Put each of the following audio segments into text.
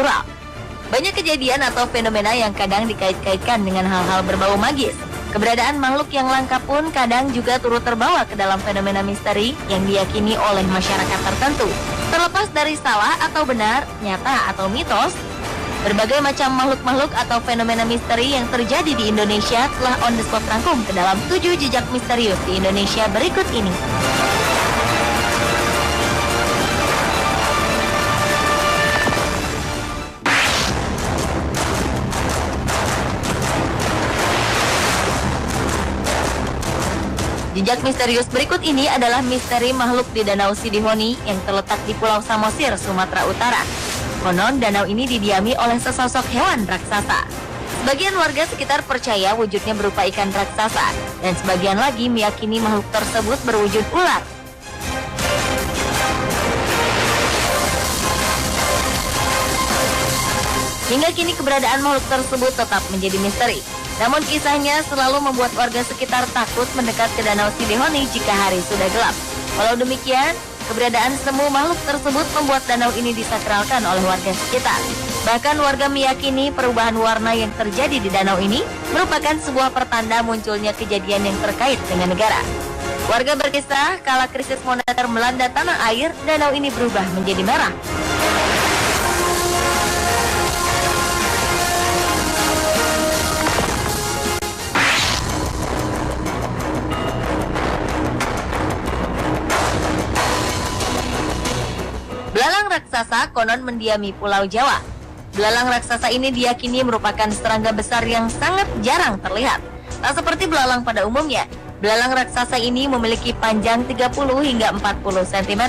supranatural. Banyak kejadian atau fenomena yang kadang dikait-kaitkan dengan hal-hal berbau magis. Keberadaan makhluk yang langka pun kadang juga turut terbawa ke dalam fenomena misteri yang diyakini oleh masyarakat tertentu. Terlepas dari salah atau benar, nyata atau mitos, berbagai macam makhluk-makhluk atau fenomena misteri yang terjadi di Indonesia telah on the spot rangkum ke dalam 7 jejak misterius di Indonesia berikut ini. Jejak misterius berikut ini adalah misteri makhluk di Danau Sidihoni yang terletak di Pulau Samosir, Sumatera Utara. Konon danau ini didiami oleh sesosok hewan raksasa. Sebagian warga sekitar percaya wujudnya berupa ikan raksasa, dan sebagian lagi meyakini makhluk tersebut berwujud ular. Hingga kini keberadaan makhluk tersebut tetap menjadi misteri. Namun kisahnya selalu membuat warga sekitar takut mendekat ke Danau Sidihoni jika hari sudah gelap. Walau demikian, keberadaan semu makhluk tersebut membuat danau ini disakralkan oleh warga sekitar. Bahkan warga meyakini perubahan warna yang terjadi di danau ini merupakan sebuah pertanda munculnya kejadian yang terkait dengan negara. Warga berkisah, kala krisis moneter melanda tanah air, danau ini berubah menjadi merah. Belalang raksasa konon mendiami Pulau Jawa. Belalang raksasa ini diyakini merupakan serangga besar yang sangat jarang terlihat. Tak seperti belalang pada umumnya, belalang raksasa ini memiliki panjang 30 hingga 40 cm.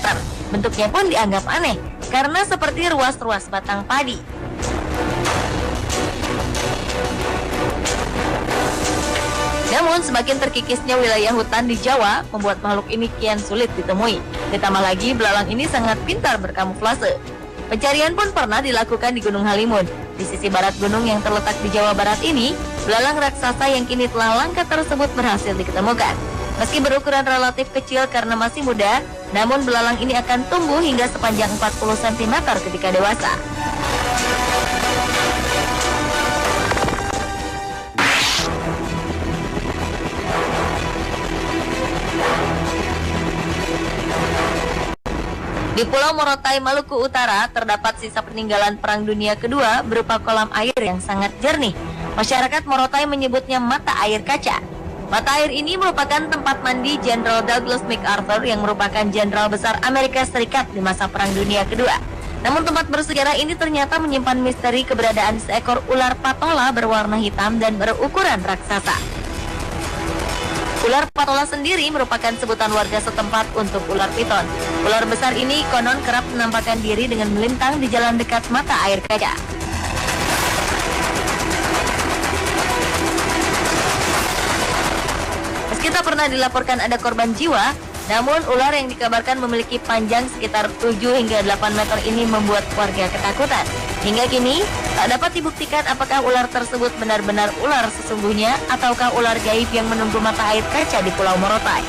Bentuknya pun dianggap aneh, karena seperti ruas-ruas batang padi. Namun semakin terkikisnya wilayah hutan di Jawa membuat makhluk ini kian sulit ditemui. Ditambah lagi belalang ini sangat pintar berkamuflase. Pencarian pun pernah dilakukan di Gunung Halimun. Di sisi barat gunung yang terletak di Jawa Barat ini, belalang raksasa yang kini telah langka tersebut berhasil diketemukan. Meski berukuran relatif kecil karena masih muda, namun belalang ini akan tumbuh hingga sepanjang 40 cm ketika dewasa. Di Pulau Morotai, Maluku Utara, terdapat sisa peninggalan Perang Dunia Kedua berupa kolam air yang sangat jernih. Masyarakat Morotai menyebutnya mata air kaca. Mata air ini merupakan tempat mandi Jenderal Douglas MacArthur yang merupakan jenderal besar Amerika Serikat di masa Perang Dunia Kedua. Namun tempat bersejarah ini ternyata menyimpan misteri keberadaan seekor ular patola berwarna hitam dan berukuran raksasa. Ular patola sendiri merupakan sebutan warga setempat untuk ular piton. Ular besar ini konon kerap menampakkan diri dengan melintang di jalan dekat mata air kaca. Meski tak pernah dilaporkan ada korban jiwa, namun ular yang dikabarkan memiliki panjang sekitar 7 hingga 8 meter ini membuat warga ketakutan. Hingga kini, tak dapat dibuktikan apakah ular tersebut benar-benar ular sesungguhnya ataukah ular gaib yang menunggu mata air kaca di Pulau Morotai.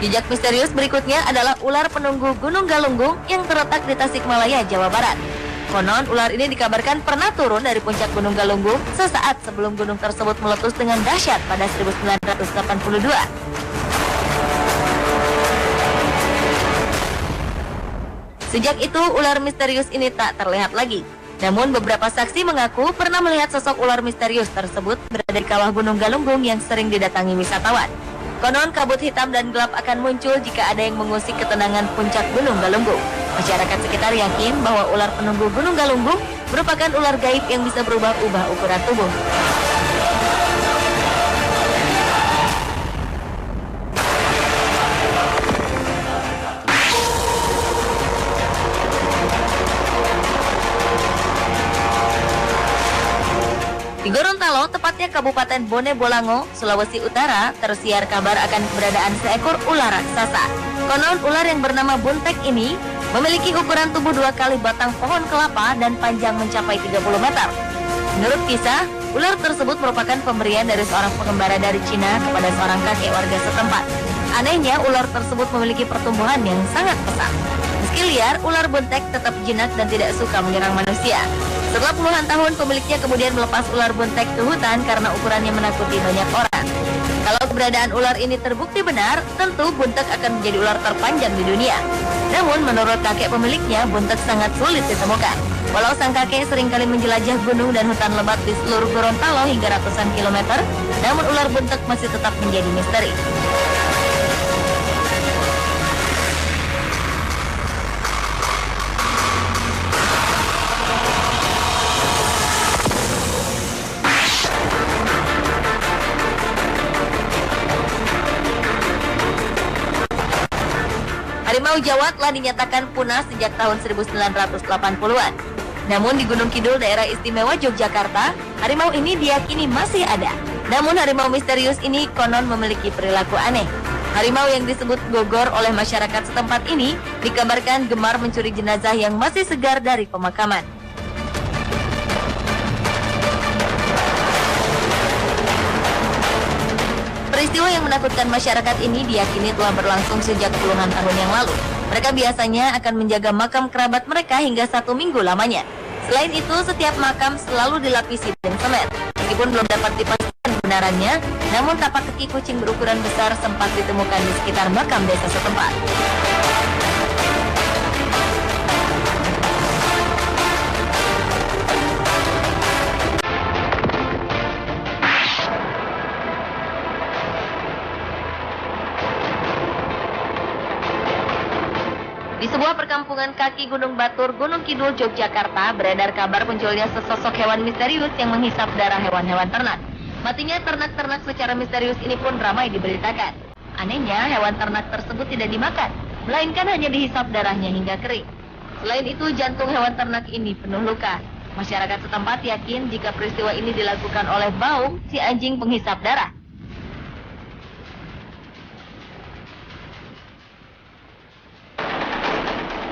Jejak misterius berikutnya adalah ular penunggu Gunung Galunggung yang terletak di Tasikmalaya, Jawa Barat. Konon ular ini dikabarkan pernah turun dari puncak Gunung Galunggung sesaat sebelum gunung tersebut meletus dengan dahsyat pada 1982. Sejak itu ular misterius ini tak terlihat lagi. Namun beberapa saksi mengaku pernah melihat sosok ular misterius tersebut berada di kawah Gunung Galunggung yang sering didatangi wisatawan. Konon kabut hitam dan gelap akan muncul jika ada yang mengusik ketenangan puncak Gunung Galunggung. Masyarakat sekitar yakin bahwa ular penunggu Gunung Galunggung merupakan ular gaib yang bisa berubah-ubah ukuran tubuh. Di Gorontalo, tepatnya Kabupaten Bone Bolango, Sulawesi Utara, tersiar kabar akan keberadaan seekor ular raksasa. Konon ular yang bernama buntek ini memiliki ukuran tubuh 2 kali batang pohon kelapa dan panjang mencapai 30 meter. Menurut kisah, Ular tersebut merupakan pemberian dari seorang pengembara dari Cina kepada seorang kakek warga setempat. Anehnya, ular tersebut memiliki pertumbuhan yang sangat pesat. Meski liar, ular buntek tetap jinak dan tidak suka menyerang manusia. Setelah puluhan tahun, pemiliknya kemudian melepas ular buntek ke hutan karena ukurannya menakuti banyak orang. Kalau keberadaan ular ini terbukti benar, tentu buntek akan menjadi ular terpanjang di dunia. Namun, menurut kakek pemiliknya, buntek sangat sulit ditemukan. Walau sang kakek seringkali menjelajah gunung dan hutan lebat di seluruh Gorontalo hingga ratusan kilometer, namun ular buntek masih tetap menjadi misteri. Harimau Jawa telah dinyatakan punah sejak tahun 1980-an. Namun di Gunung Kidul, daerah istimewa Yogyakarta, harimau ini diyakini masih ada. Namun harimau misterius ini konon memiliki perilaku aneh. Harimau yang disebut Gogor oleh masyarakat setempat ini dikabarkan gemar mencuri jenazah yang masih segar dari pemakaman. Peristiwa yang menakutkan masyarakat ini diyakini telah berlangsung sejak puluhan tahun yang lalu. Mereka biasanya akan menjaga makam kerabat mereka hingga 1 minggu lamanya. Selain itu, setiap makam selalu dilapisi dengan semen. Meskipun belum dapat dipastikan kebenarannya, namun tapak kaki kucing berukuran besar sempat ditemukan di sekitar makam desa setempat. Di sebuah perkampungan kaki Gunung Batur, Gunung Kidul, Yogyakarta, beredar kabar munculnya sesosok hewan misterius yang menghisap darah hewan-hewan ternak. Matinya ternak-ternak secara misterius ini pun ramai diberitakan. Anehnya, hewan ternak tersebut tidak dimakan, melainkan hanya dihisap darahnya hingga kering. Selain itu, jantung hewan ternak ini penuh luka. Masyarakat setempat yakin jika peristiwa ini dilakukan oleh Baung, si anjing penghisap darah.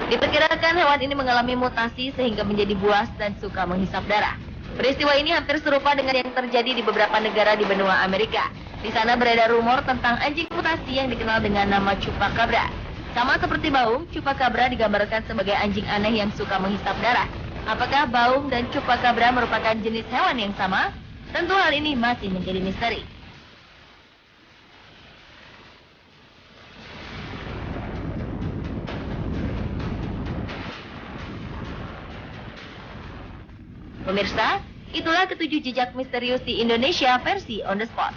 Diperkirakan hewan ini mengalami mutasi sehingga menjadi buas dan suka menghisap darah. Peristiwa ini hampir serupa dengan yang terjadi di beberapa negara di benua Amerika. Di sana beredar rumor tentang anjing mutasi yang dikenal dengan nama Chupacabra. Sama seperti Baung, Chupacabra digambarkan sebagai anjing aneh yang suka menghisap darah. Apakah Baung dan Chupacabra merupakan jenis hewan yang sama? Tentu hal ini masih menjadi misteri. Pemirsa, itulah ketujuh jejak misterius di Indonesia versi On The Spot.